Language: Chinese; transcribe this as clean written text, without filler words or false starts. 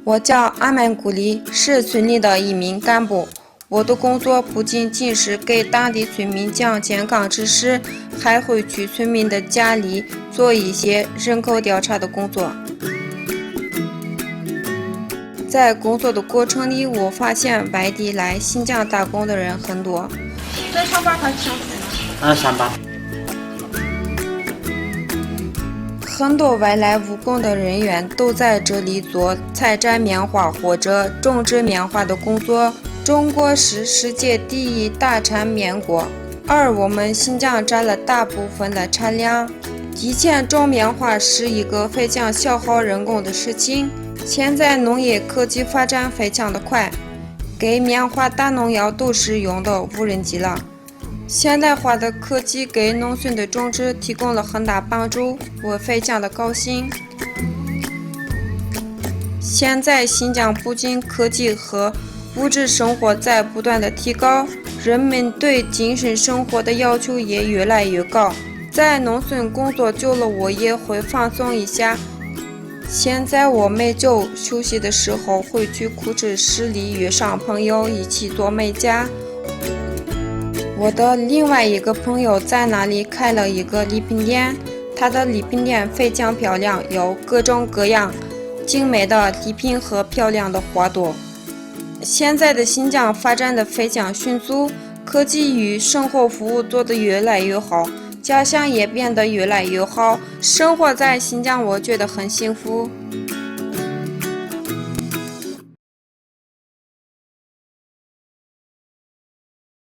我叫阿曼古丽，是村里的一名干部。我的工作不仅仅是给当地村民讲健康知识，还会去村民的家里做一些人口调查的工作。在工作的过程里，我发现外地来新疆打工的人很多。在上班还是上学呢？上班。很多外来务工的人员都在这里做采摘棉花或者种植棉花的工作。中国是世界第一大产棉国，而我们新疆占了大部分的产量。以前种棉花是一个非常消耗人工的事情，现在农业科技发展非常的快，给棉花打农药都是用的无人机了。现代化的科技给农村的种植提供了很大帮助，我非常的高兴。现在新疆不仅科技和物质生活在不断的提高，人们对精神生活的要求也越来越高。在农村工作久了，我也会放松一下。现在我每周休息的时候会去库池市里约上朋友一起做美甲。我的另外一个朋友在那里开了一个礼品店，他的礼品店非常漂亮，有各种各样精美的礼品和漂亮的花朵。现在的新疆发展的非常迅速，科技与生活服务做得越来越好，家乡也变得越来越好。生活在新疆，我觉得很幸福。